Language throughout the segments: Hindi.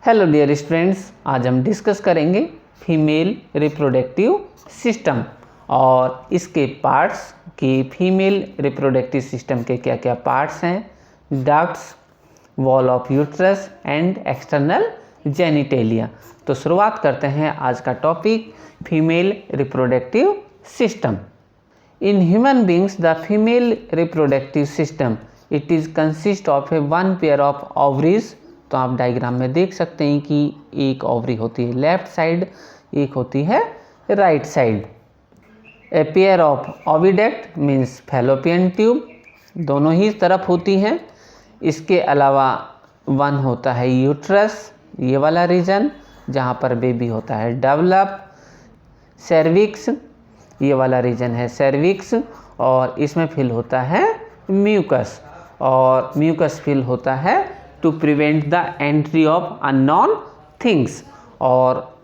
हेलो डियर स्टूडेंट्स, आज हम डिस्कस करेंगे फीमेल रिप्रोडक्टिव सिस्टम और इसके पार्ट्स कि फीमेल रिप्रोडक्टिव सिस्टम के क्या क्या पार्ट्स हैं, ducts, wall of uterus and external genitalia. तो शुरुआत करते हैं आज का topic female reproductive system. In human beings the female reproductive system it is consist of A one pair of ovaries. तो आप डायग्राम में देख सकते हैं कि एक ओवरी होती है लेफ्ट साइड, एक होती है right side. A pair of oviduct means fallopian tube, दोनों ही तरफ होती हैं। इसके अलावा वन होता है यूट्रस, ये वाला रीजन जहाँ पर बेबी होता है डेवलप। सर्विक्स, ये वाला रीजन है सर्विक्स, और इसमें फिल होता है म्यूकस, और म्यूकस फिल होता है to prevent the entry of unknown things. और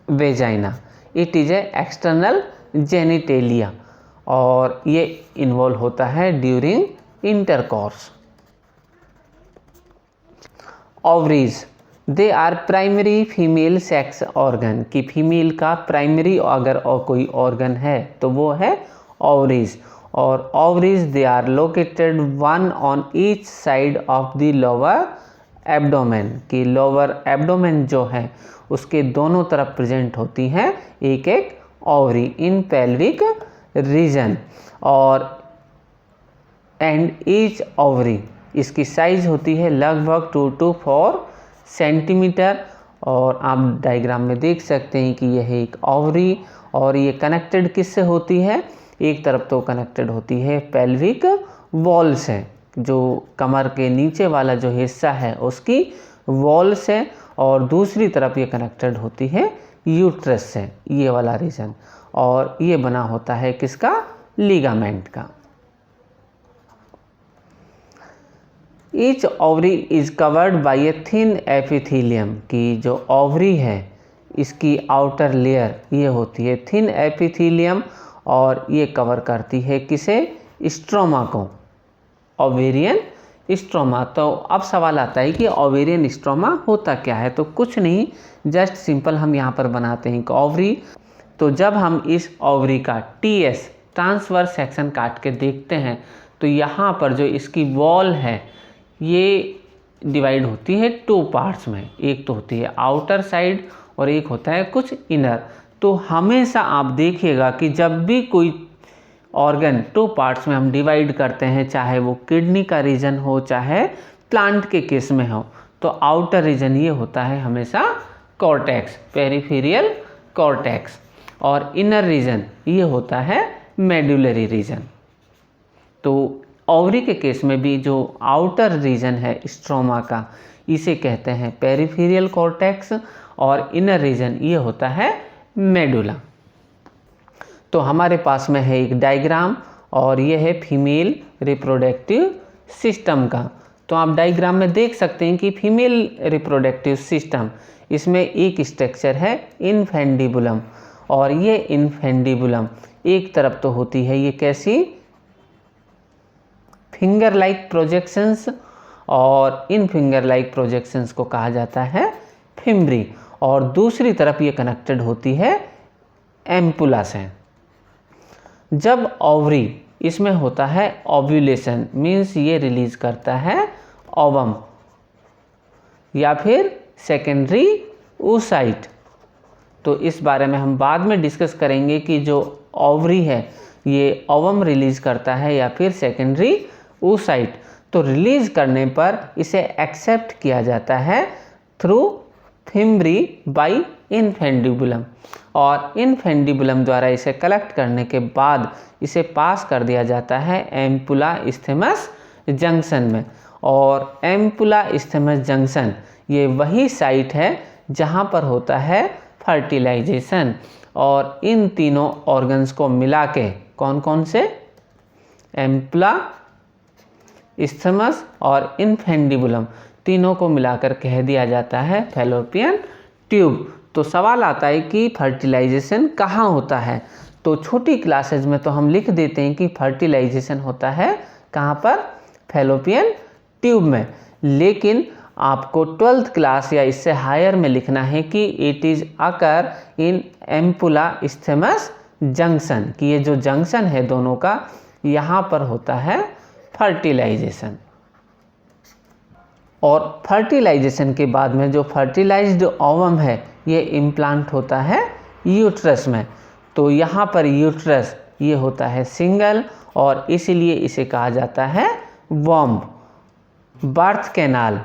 vagina it is a external genitalia, और ये इन्वॉल्व होता है during intercourse. Ovaries they are primary female sex organ, कि फीमेल का प्राइमरी अगर और कोई ऑर्गन है तो वो है ओवरीज। और ovaries they are located one on each side of the lower abdomen, कि लोअर एब्डोमेन जो है उसके दोनों तरफ प्रेजेंट होती हैं एक एक ओवरी इन पेल्विक रीजन। और एंड ईच ओवरी, इसकी साइज होती है लगभग 2 to 4 सेंटीमीटर। और आप डायग्राम में देख सकते हैं कि यह एक ओवरी, और ये कनेक्टेड किससे होती है? एक तरफ तो कनेक्टेड होती है पेल्विक वॉल से, जो कमर के नीचे वाला जो हिस्सा है उसकी वॉल से, और दूसरी तरफ ये कनेक्टेड होती है यूट्रस से, ये वाला रीजन। और ये बना होता है किसका? लिगामेंट का। Each ovary is covered by a thin epithelium, की जो ओवरी है इसकी आउटर लेयर ये होती है थिन एपिथेलियम, और ये कवर करती है किसे? स्ट्रोमा को, ओवेरियन स्ट्रोमा। तो अब सवाल आता है कि ओवेरियन स्ट्रोमा होता क्या है? तो कुछ नहीं, जस्ट सिंपल हम यहाँ पर बनाते हैं कि ओवरी। तो जब हम इस ओवरी का टीएस ट्रांसवर्स सेक्शन काट के देखते हैं तो यहाँ पर जो इसकी वॉल है ये डिवाइड होती है 2 पार्ट्स में, एक तो होती है आउटर साइड और एक होता है कुछ इनर। तो हमेशा आप देखिएगा कि जब भी कोई ऑर्गन 2 पार्ट्स में हम डिवाइड करते हैं, चाहे वो किडनी का रीजन हो चाहे प्लांट के केस में हो, तो आउटर रीजन ये होता है हमेशा कॉर्टेक्स, पेरिफेरियल कॉर्टेक्स, और इनर रीजन ये होता है मेडुलरी रीजन। तो ओवरी के केस में भी जो आउटर रीजन है स्ट्रोमा का, इसे कहते हैं पेरिफेरियल कॉर्टेक्स, और इनर रीजन ये होता है मेडुला। तो हमारे पास में है एक डायग्राम, और ये है फीमेल रिप्रोडक्टिव सिस्टम का। तो आप डायग्राम में देख सकते हैं कि फीमेल रिप्रोडक्टिव सिस्टम, इसमें एक स्ट्रक्चर है इनफेंडिबुलम, और ये इनफेंडिबुलम एक तरफ तो होती है ये कैसी? फिंगर लाइक प्रोजेक्शंस, और इन फिंगर लाइक प्रोजेक्शंस को कहा जाता है फिम्ब्री, और दूसरी तरफ ये कनेक्टेड होती है एम्पुला से। जब ओवरी इसमें होता है ओव्यूलेशन, मीन्स ये रिलीज करता है ओवम या फिर सेकेंडरी oocyte। तो इस बारे में हम बाद में डिस्कस करेंगे कि जो ओवरी है ये ओवम रिलीज करता है या फिर सेकेंडरी oocyte। तो रिलीज करने पर इसे एक्सेप्ट किया जाता है थ्रू फिम्ब्री बाई इनफेंडिबुलम, और इनफेंडिबुलम द्वारा इसे कलेक्ट करने के बाद इसे पास कर दिया जाता है एम्पुला इस्थेमस जंक्शन में। और एम्पुला इस्थेमस जंक्शन ये वही साइट है जहाँ पर होता है फर्टिलाइजेशन। और इन तीनों ऑर्गन्स को मिला के, कौन कौन से? एम्पुला, इस्थेमस और इनफेंडिबुलम, तीनों को मिलाकर कह दिया जाता है फैलोपियन ट्यूब। तो सवाल आता है कि फर्टिलाइजेशन कहाँ होता है? तो छोटी क्लासेज में तो हम लिख देते हैं कि फर्टिलाइजेशन होता है कहाँ पर? फैलोपियन ट्यूब में। लेकिन आपको 12th क्लास या इससे हायर में लिखना है कि it is occur in ampulla isthmus junction, कि ये जो जंक्शन है दोनों का, यहाँ पर होता है फर्टिलाइजेशन। और फर्टिलाइजेशन के बाद में जो फर्टिलाइज्ड ओवम है ये इम्प्लांट होता है यूट्रस में। तो यहाँ पर यूट्रस ये होता है सिंगल और इसीलिए इसे कहा जाता है वॉम्ब। बर्थ कैनाल,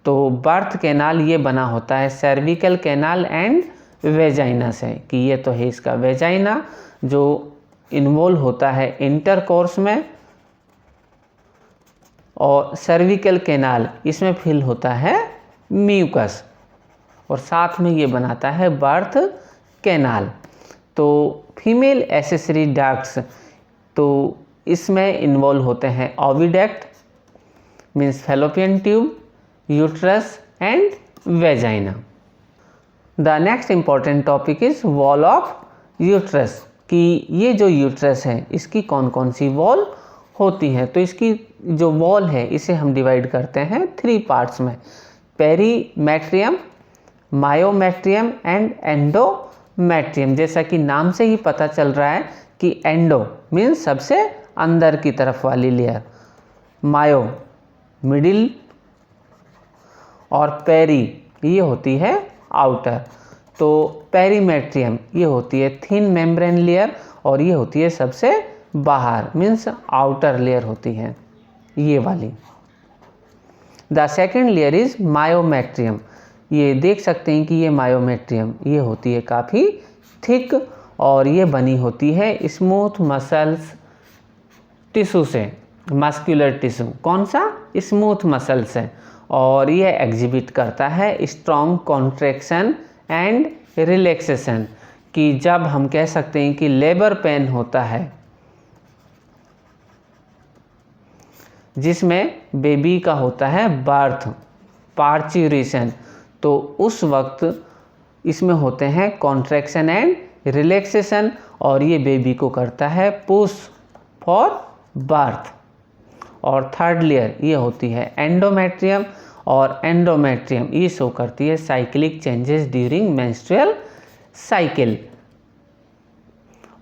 तो बर्थ कैनाल ये बना होता है सर्विकल कैनाल एंड वेजाइना से, कि ये तो है इसका वेजाइना जो इन्वॉल्व होता है इंटरकोर्स में, और सर्विकल कैनाल इसमें फिल होता है म्यूकस, और साथ में ये बनाता है बर्थ कैनाल। तो फीमेल एसेसरी डक्ट्स, तो इसमें इन्वॉल्व होते हैं oviduct means fallopian tube, uterus and vagina. The next important topic is wall of uterus, कि ये जो यूट्रस है इसकी कौन कौन सी वॉल होती है। तो इसकी जो वॉल है इसे हम डिवाइड करते हैं 3 पार्ट्स में, पेरीमेट्रियम, मायोमेट्रियम एंड एंडोमेट्रियम। जैसा कि नाम से ही पता चल रहा है कि एंडो मीन्स सबसे अंदर की तरफ वाली लेयर, मायो मिडिल, और पेरी ये होती है आउटर। तो पेरीमेट्रियम ये होती है थिन मेम्ब्रेन लेयर और ये होती है सबसे बाहर मीन्स आउटर लेयर होती है ये वाली। The second layer is myometrium, ये देख सकते हैं कि ये मायोमेट्रियम ये होती है काफ़ी थिक और ये बनी होती है स्मूथ मसल्स टिश्यू से, मस्कुलर टिश्यू, कौन सा स्मूथ मसल से, और ये एग्जिबिट करता है स्ट्रॉन्ग कॉन्ट्रैक्शन एंड रिलैक्सेशन, कि जब हम कह सकते हैं कि लेबर पेन होता है जिसमें बेबी का होता है बर्थ पार्च्यूरेशन, तो उस वक्त इसमें होते हैं कॉन्ट्रैक्शन एंड रिलैक्सेशन और ये बेबी को करता है पुश फॉर बर्थ। और थर्ड लेयर ये होती है एंडोमेट्रियम, और एंडोमेट्रियम ये शो करती है cyclic changes during menstrual cycle,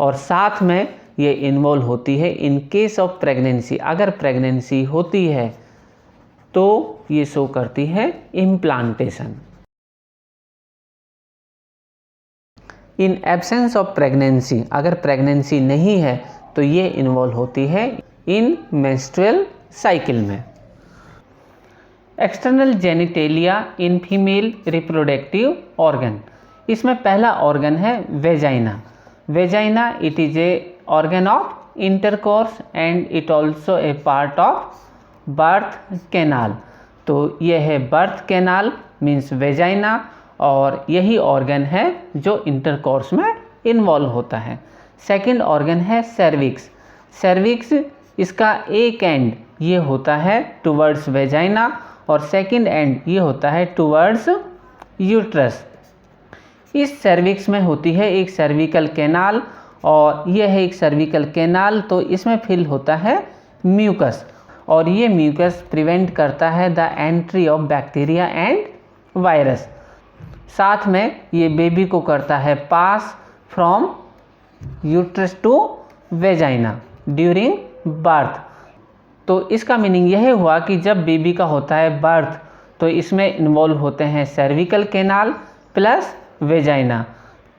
और साथ में ये इन्वॉल्व होती है इन केस ऑफ प्रेगनेंसी, अगर प्रेगनेंसी होती है तो ये शो करती है implantation. In absence of pregnancy, अगर प्रेगनेंसी नहीं है तो ये इन्वॉल्व होती है इन मेंस्ट्रुअल साइकिल में। External genitalia in female reproductive organ, इसमें पहला ऑर्गन है vagina. Vagina it is a organ of intercourse and it also a part of birth canal. तो यह है बर्थ कैनाल मीन्स वेजाइना, और यही ऑर्गन है जो इंटरकोर्स में इन्वॉल्व होता है। सेकंड ऑर्गन है सर्विक्स। सर्विक्स इसका एक एंड ये होता है टुवर्ड्स वेजाइना और सेकंड एंड ये होता है टुवर्ड्स यूट्रस। इस सर्विक्स में होती है एक सर्विकल कैनाल और यह है एक सर्विकल कैनाल, तो इसमें फिल होता है म्यूकस, और ये म्यूकस प्रिवेंट करता है the entry of bacteria and virus. साथ में ये बेबी को करता है pass from uterus to vagina during birth. तो इसका मीनिंग यह हुआ कि जब बेबी का होता है बर्थ तो इसमें इन्वॉल्व होते हैं सर्विकल कैनाल प्लस वेजाइना।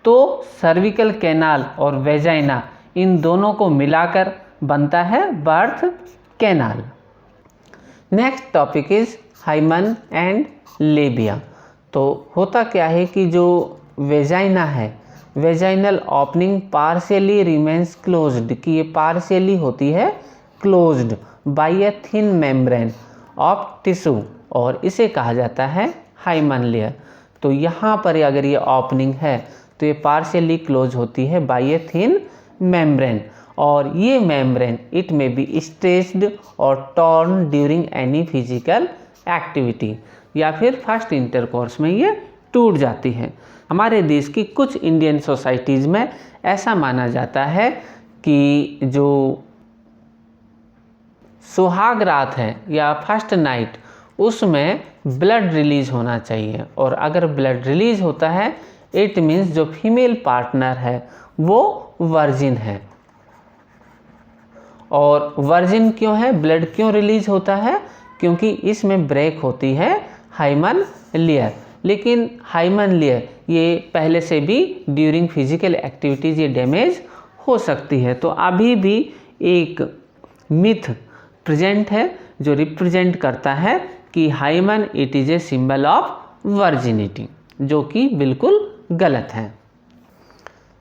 तो सर्विकल कैनाल और वेजाइना इन दोनों को मिलाकर बनता है birth canal. Next topic is hymen and labia. तो होता क्या है कि जो वेजाइना है, vaginal opening partially remains closed, कि ये पार्शियली होती है closed by a thin membrane of tissue, और इसे कहा जाता है हाइमन लेयर। तो यहाँ पर अगर ये ओपनिंग है तो ये पार्शियली क्लोज होती है बाय ए थिन मेम्ब्रेन, और ये मेम्ब्रेन इट में बी स्ट्रेच्ड और torn during any physical activity, या फिर फर्स्ट इंटरकोर्स में ये टूट जाती है। हमारे देश की कुछ इंडियन सोसाइटीज़ में ऐसा माना जाता है कि जो सुहाग रात है या फर्स्ट नाइट, उसमें ब्लड रिलीज होना चाहिए, और अगर ब्लड रिलीज होता है इट मीन्स जो फीमेल पार्टनर है वो वर्जिन है। और वर्जिन क्यों है, ब्लड क्यों रिलीज होता है, क्योंकि इसमें ब्रेक होती है हाइमन लेयर। लेकिन हाइमन लेयर ये पहले से भी ड्यूरिंग फिजिकल एक्टिविटीज़ ये डैमेज हो सकती है। तो अभी भी एक मिथ प्रेजेंट है जो रिप्रेजेंट करता है कि hymen it is a symbol of virginity, जो कि बिल्कुल गलत है।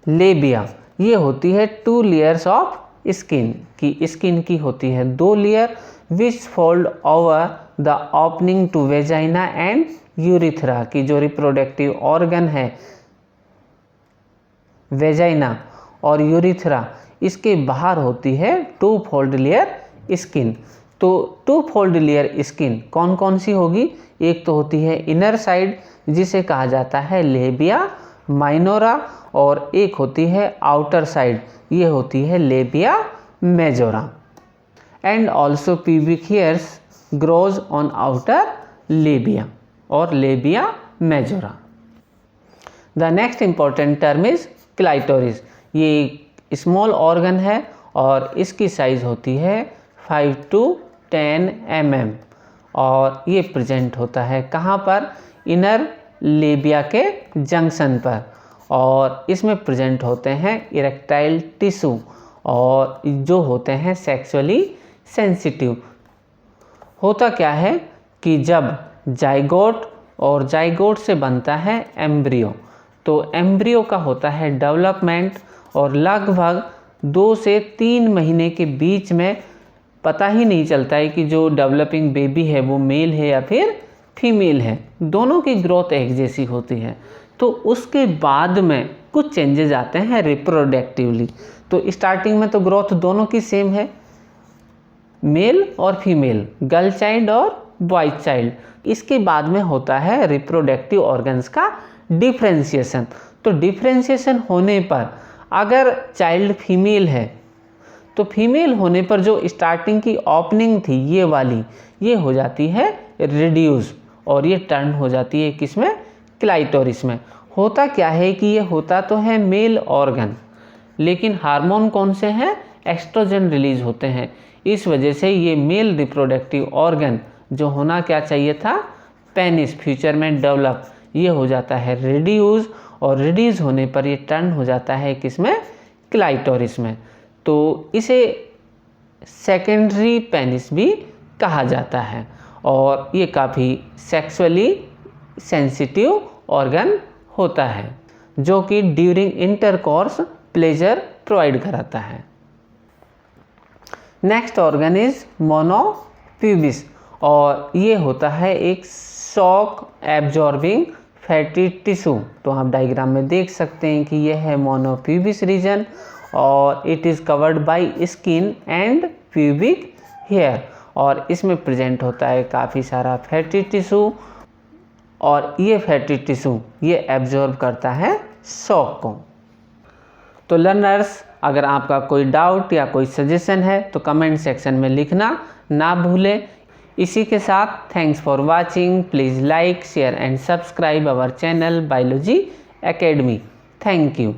लेबिया ये होती है 2 लेयर्स ऑफ स्किन, की स्किन की होती है 2 layer which fold over the opening to vagina and urethra, की जो रिप्रोडक्टिव ऑर्गन है वेजाइना और यूरिथ्रा इसके बाहर होती है 2 फोल्ड लेयर स्किन। तो 2 फोल्ड लेयर स्किन कौन कौन सी होगी, एक तो होती है इनर साइड जिसे कहा जाता है लेबिया माइनोरा, और एक होती है आउटर साइड ये होती है labia majora. And also pubic hairs grows on outer labia और labia majora. The next important term is clitoris. ये स्मॉल ऑर्गन है और इसकी साइज होती है 5 to 10 mm, और ये प्रेजेंट होता है कहाँ पर, इनर लेबिया के जंक्शन पर, और इसमें प्रेजेंट होते हैं इरेक्टाइल टिश्यू और जो होते हैं सेक्सुअली सेंसिटिव। होता क्या है कि जब जाइगोट और जाइगोट से बनता है एम्ब्रियो, तो एम्ब्रियो का होता है डेवलपमेंट, और लगभग 2 से 3 महीने के बीच में पता ही नहीं चलता है कि जो डेवलपिंग बेबी है वो मेल है या फिर फीमेल है, दोनों की ग्रोथ एक जैसी होती है। तो उसके बाद में कुछ चेंजेस आते हैं रिप्रोडक्टिवली। तो स्टार्टिंग में तो ग्रोथ दोनों की सेम है, मेल और फीमेल, गर्ल चाइल्ड और बॉय चाइल्ड। इसके बाद में होता है रिप्रोडक्टिव ऑर्गन्स का डिफ्रेंशिएशन। तो डिफ्रेंशिएशन होने पर अगर चाइल्ड फीमेल है तो फीमेल होने पर जो स्टार्टिंग की ओपनिंग थी ये वाली, ये हो जाती है रिड्यूस, और ये टर्न हो जाती है किसमें, क्लाइटोरिस में। होता क्या है कि ये होता तो है मेल ऑर्गन, लेकिन हार्मोन कौन से हैं, एस्ट्रोजन रिलीज होते हैं। इस वजह से ये मेल रिप्रोडक्टिव ऑर्गन जो होना क्या चाहिए था पेनिस, फ्यूचर में डेवलप, ये हो जाता है रिड्यूस, और रिड्यूस होने पर ये टर्न हो जाता है किसमें, क्लाइटोरिस में। तो इसे सेकेंडरी पेनिस भी कहा जाता है, और ये काफ़ी सेक्सुअली सेंसिटिव ऑर्गन होता है जो कि ड्यूरिंग इंटरकॉर्स प्लेजर प्रोवाइड कराता है। नेक्स्ट ऑर्गन इज मोनोप्यूबिस, और ये होता है एक शॉक एब्जॉर्बिंग फैटी टिश्यू। तो आप डायग्राम में देख सकते हैं कि यह है मोनोप्यूबिस रीजन, और it is covered by skin and pubic hair, और इसमें प्रेजेंट होता है काफ़ी सारा फैटी टिश्यू, और ये फैटी टिश्यू ये एब्जॉर्ब करता है शॉक को। तो लर्नर्स, अगर आपका कोई डाउट या कोई सजेशन है तो कमेंट सेक्शन में लिखना ना भूलें। इसी के साथ thanks for watching, please like share and subscribe our channel biology academy. Thank you.